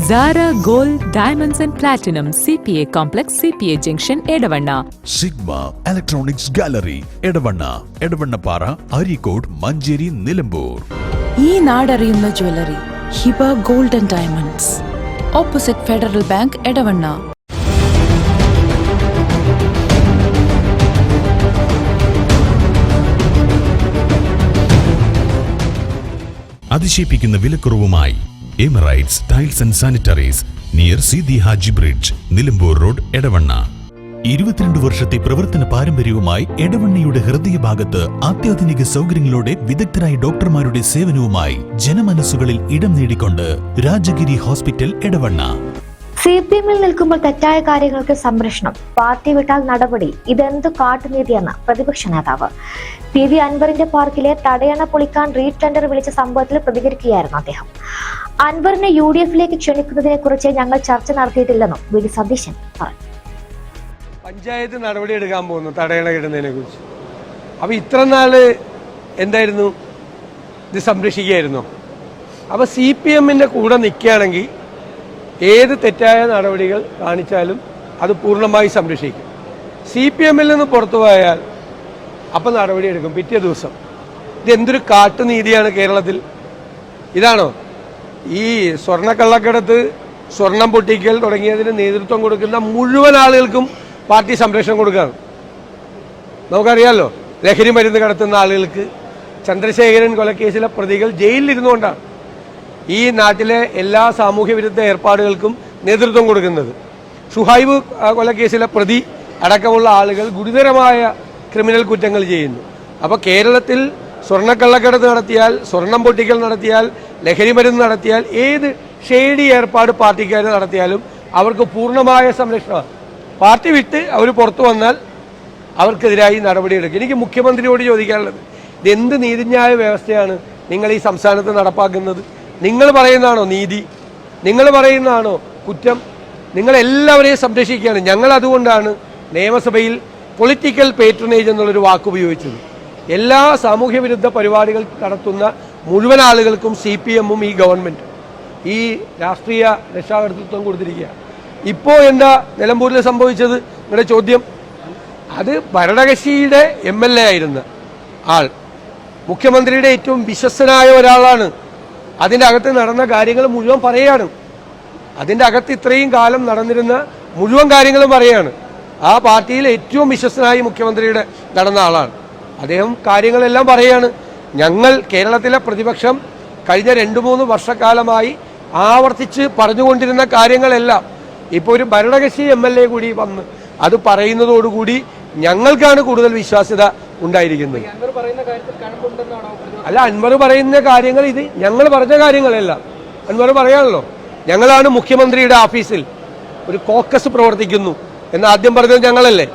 Zara Gold Diamonds and Platinum CPA Complex CPA Junction Edavanna. Sigma Electronics Gallery Edavanna Edavannapara Arikod Manjeri Nilambur. ഈ നാടറിയുന്ന jewellery Hiba gold and diamonds, opposite federal bank, Edavanna. അതിശയിപ്പിക്കുന്ന വിലക്കുറവുമായി Emirates tiles and sanitaries near Seethi Haji bridge, Nilambur road, Edavanna. 22 വർഷത്തെ പ്രവർത്തന പാരമ്പര്യവുമായി എടവണ്ണയുടെ ഹൃദയഭാഗത്ത് അത്യാധുനിക സൗകര്യങ്ങളോടെ വിദഗ്ധരായ ഡോക്ടർമാരുടെ സേവനവുമായി ജനമനസ്സുകളിൽ ഇടം നേടിക്കൊണ്ട് രാജഗിരി ഹോസ്പിറ്റൽ, എടവണ്ണ. CPM-ൽ നിൽക്കുമ്പോൾ തെറ്റായ കാര്യങ്ങൾക്ക് സംരക്ഷണം, പാർട്ടി വിട്ടാൽ നടപടി, ഇതെന്ത് കാട്ടുനീതിയെന്ന് പ്രതിപക്ഷ നേതാവ് PV അൻവറിന്റെ പാർക്കിലെ തടയണ പൊളിക്കാൻ റീടെൻഡർ വിളിച്ച സംഭവത്തിൽ പ്രതികരിക്കുകയായിരുന്നു അദ്ദേഹം. അൻവറിനെ UDF-ലേക്ക് ക്ഷണിക്കുന്നതിനെ കുറിച്ച് ഞങ്ങൾ ചർച്ച നടത്തിയിട്ടില്ലെന്നും VD സതീശൻ പറഞ്ഞു. പഞ്ചായത്ത് നടപടി എടുക്കാൻ പോകുന്നു തടയണ കിട്ടുന്നതിനെ കുറിച്ച്. അപ്പൊ ഇത്ര നാള് എന്തായിരുന്നു, ഇത് സംരക്ഷിക്കുകയായിരുന്നു. അപ്പൊ CPM-ന്റെ കൂടെ നിൽക്കുകയാണെങ്കിൽ ഏത് തെറ്റായ നടപടികൾ കാണിച്ചാലും അത് പൂർണ്ണമായി സംരക്ഷിക്കും. CPM-ൽ നിന്ന് പുറത്തു പോയാൽ അപ്പം നടപടി എടുക്കും പിറ്റേ ദിവസം. ഇതെന്തൊരു കാട്ടുനീതിയാണ് കേരളത്തിൽ. ഇതാണോ ഈ സ്വർണ്ണക്കള്ളക്കടത്ത്, സ്വർണം പൊട്ടിക്കൽ തുടങ്ങിയതിന് നേതൃത്വം കൊടുക്കുന്ന മുഴുവൻ ആളുകൾക്കും പാർട്ടി സംരക്ഷണം കൊടുക്കുകയാണ്? നമുക്കറിയാമല്ലോ, ലഹരി മരുന്ന് കടത്തുന്ന ആളുകൾക്ക്, ചന്ദ്രശേഖരൻ കൊലക്കേസിലെ പ്രതികൾ ജയിലിലിരുന്നുകൊണ്ടാണ് ഈ നാട്ടിലെ എല്ലാ സാമൂഹ്യ വിരുദ്ധ ഏർപ്പാടുകൾക്കും നേതൃത്വം കൊടുക്കുന്നത്. ഷുഹൈബ് കൊലക്കേസിലെ പ്രതി അടക്കമുള്ള ആളുകൾ ഗുരുതരമായ ക്രിമിനൽ കുറ്റങ്ങൾ ചെയ്യുന്നു. അപ്പോൾ കേരളത്തിൽ സ്വർണ്ണക്കള്ളക്കടത്ത് നടത്തിയാൽ, സ്വർണം പൊട്ടിക്കൽ നടത്തിയാൽ, ലഹരി മരുന്ന് നടത്തിയാൽ, ഏത് ഷേഡി ഏർപ്പാട് പാർട്ടിക്കാർ നടത്തിയാലും അവർക്ക് പൂർണ്ണമായ സംരക്ഷണമാണ്. പാർട്ടി വിട്ട് അവർ പുറത്തു വന്നാൽ അവർക്കെതിരായി നടപടിയെടുക്കും. എനിക്ക് മുഖ്യമന്ത്രിയോട് ചോദിക്കാനുള്ളത്, ഇതെന്ത് നീതിന്യായ വ്യവസ്ഥയാണ് നിങ്ങൾ ഈ സംസ്ഥാനത്ത് നടപ്പാക്കുന്നത്? നിങ്ങൾ പറയുന്നതാണോ നീതി? നിങ്ങൾ പറയുന്നതാണോ കുറ്റം? നിങ്ങളെല്ലാവരെയും സംരക്ഷിക്കുകയാണ്. ഞങ്ങൾ അതുകൊണ്ടാണ് നിയമസഭയിൽ പൊളിറ്റിക്കൽ പേട്രണേജ് എന്നുള്ളൊരു വാക്ക് ഉപയോഗിച്ചത്. എല്ലാ സാമൂഹ്യ വിരുദ്ധ പരിപാടികൾ നടത്തുന്ന മുഴുവൻ ആളുകൾക്കും CPM-ഉം ഈ ഗവൺമെൻറ് ഈ രാഷ്ട്രീയ രക്ഷാകർതൃത്വം കൊടുത്തിരിക്കുകയാണ്. ഇപ്പോൾ എന്താ നിലമ്പൂരിൽ സംഭവിച്ചത്? നിങ്ങളുടെ ചോദ്യം, അത് ഭരണകക്ഷിയുടെ MLA ആയിരുന്ന ആൾ മുഖ്യമന്ത്രിയുടെ ഏറ്റവും വിശ്വസ്തനായ ഒരാളാണ്. അതിൻ്റെ അകത്ത് നടന്ന കാര്യങ്ങൾ മുഴുവൻ പറയുകയാണ്. അതിൻ്റെ അകത്ത് ഇത്രയും കാലം നടന്നിരുന്ന മുഴുവൻ കാര്യങ്ങളും പറയുകയാണ്. ആ പാർട്ടിയിൽ ഏറ്റവും വിശ്വസ്തനായി മുഖ്യമന്ത്രിയുടെ നടന്ന ആളാണ് അദ്ദേഹം. കാര്യങ്ങളെല്ലാം പറയുകയാണ്. ഞങ്ങൾ കേരളത്തിലെ പ്രതിപക്ഷം കഴിഞ്ഞ 2-3 വർഷക്കാലമായി ആവർത്തിച്ച് പറഞ്ഞുകൊണ്ടിരുന്ന കാര്യങ്ങളെല്ലാം ഇപ്പോൾ ഒരു ഭരണകക്ഷി MLA കൂടി വന്ന് അത് പറയുന്നതോടുകൂടി ഞങ്ങൾക്കാണ് കൂടുതൽ വിശ്വാസ്യത ഉണ്ടായിരിക്കുന്നത്. അല്ല, അൻവർ പറയുന്ന കാര്യങ്ങൾ ഇത് ഞങ്ങൾ പറഞ്ഞ കാര്യങ്ങളല്ല. അൻവർ പറയാണല്ലോ, ഞങ്ങളാണ് മുഖ്യമന്ത്രിയുടെ ഓഫീസിൽ ഒരു കോക്കസ് പ്രവർത്തിക്കുന്നു എന്ന് ആദ്യം പറഞ്ഞത് ഞങ്ങളല്ലേ.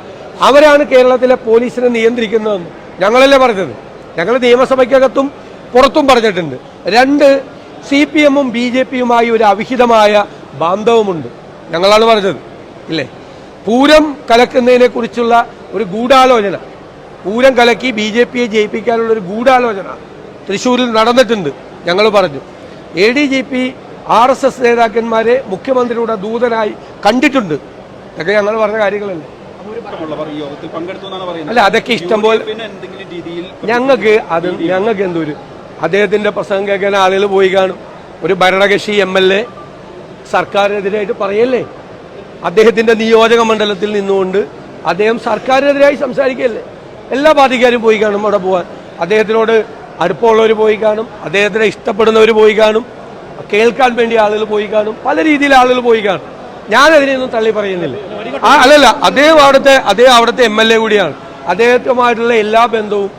അവരാണ് കേരളത്തിലെ പോലീസിനെ നിയന്ത്രിക്കുന്നതെന്ന് ഞങ്ങളല്ലേ പറഞ്ഞത്. ഞങ്ങൾ നിയമസഭയ്ക്കകത്തും പുറത്തും പറഞ്ഞിട്ടുണ്ട്. 2, CPM-ഉം BJP-യുമായി ഒരു അവിഹിതമായ ബാന്ധവമുണ്ട്, ഞങ്ങളാണ് പറഞ്ഞത് ഇല്ലേ. പൂരം കലക്കുന്നതിനെ കുറിച്ചുള്ള ഒരു ഗൂഢാലോചന, പൂരം കലക്കി BJP-യെ ജയിപ്പിക്കാനുള്ള ഒരു ഗൂഢാലോചന തൃശ്ശൂരിൽ നടന്നിട്ടുണ്ട്, ഞങ്ങൾ പറഞ്ഞു. ADGP RSS നേതാക്കന്മാരെ മുഖ്യമന്ത്രിയുടെ ദൂതനായി കണ്ടിട്ടുണ്ട്, ഇതൊക്കെ ഞങ്ങൾ പറഞ്ഞ കാര്യങ്ങളല്ലേ. അല്ല, അതൊക്കെ ഇഷ്ടം പോലെ ഞങ്ങൾക്ക് എന്തൊരു അദ്ദേഹത്തിന്റെ പ്രസംഗം കേൾക്കാൻ ആളുകൾ പോയി കാണും. ഒരു ഭരണകക്ഷി MLA സർക്കാരിനെതിരായിട്ട് പറയല്ലേ? അദ്ദേഹത്തിന്റെ നിയോജക മണ്ഡലത്തിൽ നിന്നുകൊണ്ട് അദ്ദേഹം സർക്കാരിനെതിരായി സംസാരിക്കല്ലേ? എല്ലാ പാർട്ടിക്കാരും പോയി കാണും അവിടെ പോകാൻ. അദ്ദേഹത്തിനോട് അടുപ്പമുള്ളവർ പോയി കാണും, അദ്ദേഹത്തിനെ ഇഷ്ടപ്പെടുന്നവർ പോയി കാണും, കേൾക്കാൻ വേണ്ടി ആളുകൾ പോയി കാണും, പല രീതിയിൽ ആളുകൾ പോയി കാണും. ഞാനതിനെയൊന്നും തള്ളി പറയുന്നില്ല. അല്ലല്ല, അദ്ദേഹം അവിടുത്തെ MLA കൂടിയാണ്. അദ്ദേഹവുമായിട്ടുള്ള എല്ലാ ബന്ധവും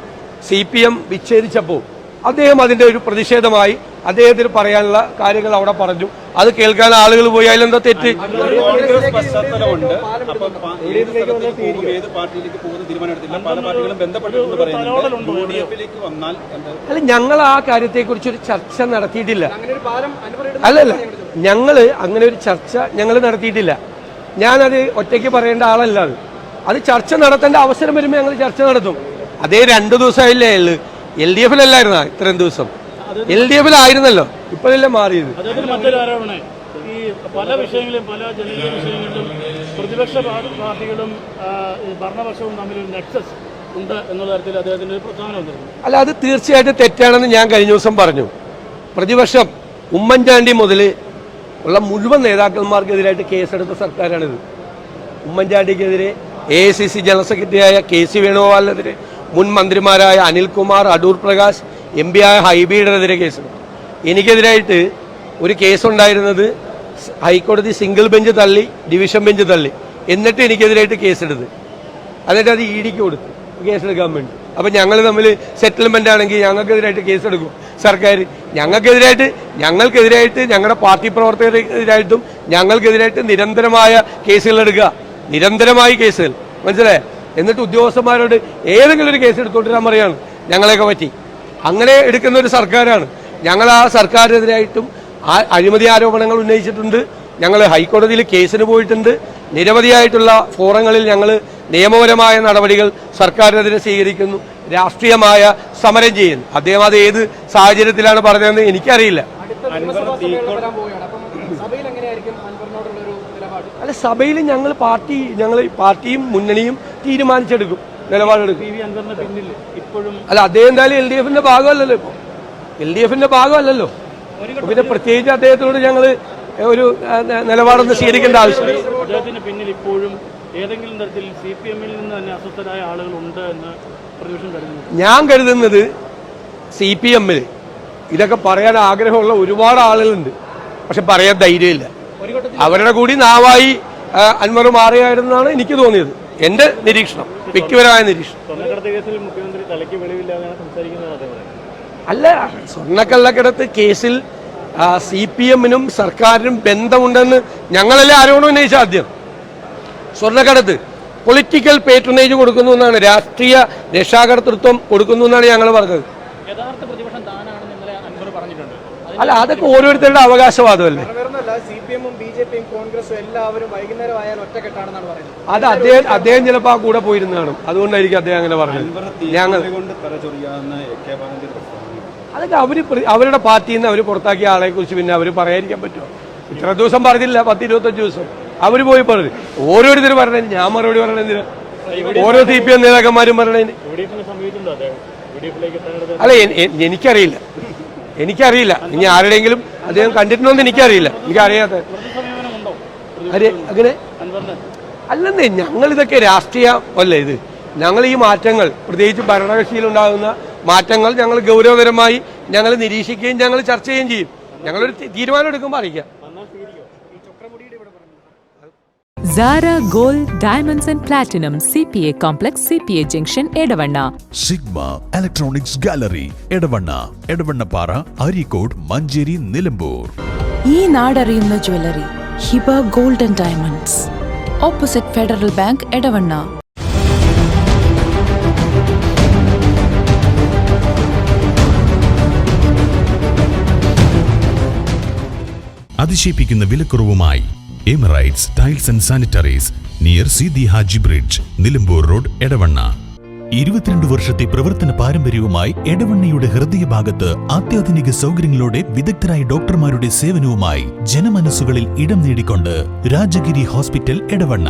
CPM വിച്ഛേദിച്ചപ്പോൾ അദ്ദേഹം അതിൻ്റെ ഒരു പ്രതിഷേധമായി അദ്ദേഹത്തിന് പറയാനുള്ള കാര്യങ്ങൾ അവിടെ പറഞ്ഞു. അത് കേൾക്കാൻ ആളുകൾ പോയി, അതിലെന്താ തെറ്റ്? അല്ല, ഞങ്ങൾ ആ കാര്യത്തെക്കുറിച്ച് ഒരു ചർച്ച നടത്തിയിട്ടില്ല. അല്ലല്ല, ഞങ്ങൾ അങ്ങനെ ഒരു ചർച്ച നടത്തിയിട്ടില്ല. ഞാനത് ഒറ്റയ്ക്ക് പറയേണ്ട ആളല്ല. അത് ചർച്ച നടത്തേണ്ട അവസരം വരുമ്പോൾ ഞങ്ങൾ ചർച്ച നടത്തും. അതേ 2 ദിവസമായില്ലേ ഉള്ളു. LDF-ലല്ലായിരുന്ന ഇത്രയും ദിവസം? LDF-ലായിരുന്നല്ലോ, ഇപ്പോഴല്ലേ മാറിയത്. പല വിഷയങ്ങളിലും പല ജനകീയ വിഷയങ്ങളിലും പ്രതിപക്ഷ പാർട്ടികളും ഭരണപക്ഷവും തമ്മിലൊരു നെക്സസ് ഉണ്ട് എന്നുള്ള തരത്തിൽ അദ്ദേഹത്തിൻ്റെ ഒരു പ്രധാന വന്നിരുന്നു. അല്ല, അത് തീർച്ചയായിട്ടും തെറ്റാണെന്ന് ഞാൻ കഴിഞ്ഞ ദിവസം പറഞ്ഞു. പ്രതിപക്ഷം ഉമ്മൻചാണ്ടി മുതൽ ഉള്ള മുഴുവൻ നേതാക്കന്മാർക്കെതിരായിട്ട് കേസെടുത്ത സർക്കാരാണിത്. ഉമ്മൻചാണ്ടിക്കെതിരെ AICC ജനറൽ സെക്രട്ടറിയായ KC വേണുഗോപാലിനെതിരെ, മുൻ മന്ത്രിമാരായ അനിൽകുമാർ, അടൂർ പ്രകാശ്, MP ആയ ഹൈബിയുടെതിരെ കേസെടുത്തു. എനിക്കെതിരായിട്ട് ഒരു കേസുണ്ടായിരുന്നത് ഹൈക്കോടതി സിംഗിൾ ബെഞ്ച് തള്ളി, ഡിവിഷൻ ബെഞ്ച് തള്ളി. എന്നിട്ട് എനിക്കെതിരായിട്ട് കേസെടുത്ത്, എന്നിട്ട് അത് ED കൊടുത്തു കേസെടുക്കാൻ വേണ്ടി. അപ്പം ഞങ്ങൾ തമ്മിൽ സെറ്റിൽമെൻ്റ് ആണെങ്കിൽ ഞങ്ങൾക്കെതിരായിട്ട് കേസെടുക്കും സർക്കാർ. ഞങ്ങൾക്കെതിരായിട്ട് ഞങ്ങളുടെ പാർട്ടി പ്രവർത്തകർക്കെതിരായിട്ടും ഞങ്ങൾക്കെതിരായിട്ട് നിരന്തരമായ കേസുകൾ എടുക്കുക, നിരന്തരമായി കേസുകൾ, മനസ്സിലായേ? എന്നിട്ട് ഉദ്യോഗസ്ഥന്മാരോട് ഏതെങ്കിലും ഒരു കേസ് എടുത്തോണ്ടിരാൻ പറയാണ് ഞങ്ങളെയൊക്കെ പറ്റി. അങ്ങനെ എടുക്കുന്ന ഒരു സർക്കാരാണ്. ഞങ്ങൾ ആ സർക്കാരിനെതിരായിട്ടും അഴിമതി ആരോപണങ്ങൾ ഉന്നയിച്ചിട്ടുണ്ട്. ഞങ്ങൾ ഹൈക്കോടതിയിൽ കേസിന് പോയിട്ടുണ്ട്. നിരവധിയായിട്ടുള്ള ഫോറങ്ങളിൽ ഞങ്ങൾ നിയമപരമായ നടപടികൾ സർക്കാരിനെതിരെ സ്വീകരിക്കുന്നു, രാഷ്ട്രീയമായ സമരം ചെയ്യുന്നു. അദ്ദേഹം അത് ഏത് സാഹചര്യത്തിലാണ് പറഞ്ഞതെന്ന് എനിക്കറിയില്ല. അല്ല, സഭയിൽ ഞങ്ങൾ പാർട്ടിയും മുന്നണിയും തീരുമാനിച്ചെടുക്കും, നിലപാടെടുക്കും. അല്ല, അദ്ദേഹം എന്തായാലും LDFന്റെ ഭാഗമല്ലല്ലോ. ഇപ്പോൾ LDFന്റെ ഭാഗമല്ലല്ലോ. പിന്നെ പ്രത്യേകിച്ച് അദ്ദേഹത്തിനോട് ഞങ്ങൾ ഒരു നിലപാടൊന്നും സ്വീകരിക്കേണ്ട ആവശ്യമില്ല. അദ്ദേഹത്തിന് പിന്നിൽ ഇപ്പോഴും ഏതെങ്കിലും തരത്തിൽ CPM-ൽ നിന്ന് തന്നെ അസ്വസ്ഥരായ ആളുകളുണ്ട് എന്ന് പ്രതിപക്ഷം കരുതുന്നു. ഞാൻ കരുതുന്നത് CPM-ൽ ഇതൊക്കെ പറയാൻ ആഗ്രഹമുള്ള ഒരുപാട് ആളുകളുണ്ട്, പക്ഷെ പറയാൻ ധൈര്യമില്ല. അവരുടെ കൂടി നാവായി അൻവർ മാറിയായിരുന്നാണ് എനിക്ക് തോന്നിയത്. എൻ്റെ നിരീക്ഷണം, വ്യക്തിപരമായ നിരീക്ഷണം. മുഖ്യമന്ത്രി തലയ്ക്ക് വെളിവില്ലാതെയാണ് സംസാരിക്കുന്നത്. അല്ല, സ്വർണ്ണക്കള്ളക്കടത്ത് കേസിൽ CPM-നും സർക്കാരിനും ബന്ധമുണ്ടെന്ന് ഞങ്ങളല്ലേ ആരോപണം ഉന്നയിച്ച ആദ്യം. സ്വർണ്ണക്കടത്ത് പൊളിറ്റിക്കൽ പേട്രണേജ് കൊടുക്കുന്നു എന്നാണ്, രാഷ്ട്രീയ രക്ഷാകർതൃത്വം കൊടുക്കുന്നു എന്നാണ് ഞങ്ങൾ പറഞ്ഞത്. അല്ല, അതൊക്കെ ഓരോരുത്തരുടെ അവകാശവാദമല്ലേ. അത് അദ്ദേഹം ചിലപ്പോൾ ആ കൂടെ പോയിരുന്നതാണ്, അതുകൊണ്ടായിരിക്കും അദ്ദേഹം അങ്ങനെ പറഞ്ഞത്. അതൊക്കെ അവരുടെ പാർട്ടിയിൽ നിന്ന് അവർ പുറത്താക്കിയ ആളെ കുറിച്ച് പിന്നെ അവർ പറയാതിരിക്കാൻ പറ്റുമോ? ഇത്ര ദിവസം പറഞ്ഞില്ല, 10-25 ദിവസം അവർ പോയി പറഞ്ഞു. ഓരോരുത്തർ പറഞ്ഞതിന് ഞാൻ മറുപടി പറഞ്ഞതിന്, ഓരോ CPM നേതാക്കന്മാരും പറഞ്ഞതിന്. അല്ല, എനിക്കറിയില്ല. ഇനി ആരുടെയെങ്കിലും അദ്ദേഹം കണ്ടിട്ടുണ്ടോന്ന് എനിക്കറിയില്ല, എനിക്കറിയാത്ത. അങ്ങനെ അല്ലെന്നേ, ഞങ്ങളിതൊക്കെ രാഷ്ട്രീയമല്ലേ ഇത്. ഞങ്ങൾ ഈ മാറ്റങ്ങൾ, പ്രത്യേകിച്ച് ഭരണകക്ഷിയിലുണ്ടാകുന്ന മാറ്റങ്ങൾ ഞങ്ങൾ ഗൗരവകരമായി ഞങ്ങൾ നിരീക്ഷിക്കുകയും ഞങ്ങൾ ചർച്ച ചെയ്യുകയും ചെയ്യും. ഞങ്ങളൊരു തീരുമാനം എടുക്കുമ്പോൾ അറിയിക്കാം. Zara Gold Diamonds and Platinum CPA Complex CPA Junction Edavanna. Sigma Electronics Gallery Edavannappara, Areekode, Manjeri, Nilambur. ഈ നാടറിയുന്ന jewellery Hiba gold and diamonds, opposite federal bank, Edavanna. അതിശയിപ്പിക്കുന്ന വിലക്കുറവുമായി Emirates tiles and sanitaries, near Seethi Haji bridge, Nilambur road, Edavanna. 22 വർഷത്തെ പ്രവർത്തന പാരമ്പര്യവുമായി എടവണ്ണയുടെ ഹൃദയഭാഗത്ത് അത്യാധുനിക സൗകര്യങ്ങളോടെ വിദഗ്ധരായ ഡോക്ടർമാരുടെ സേവനവുമായി ജനമനസ്സുകളിൽ ഇടം നേടിക്കൊണ്ട് രാജഗിരി ഹോസ്പിറ്റൽ, എടവണ്ണ.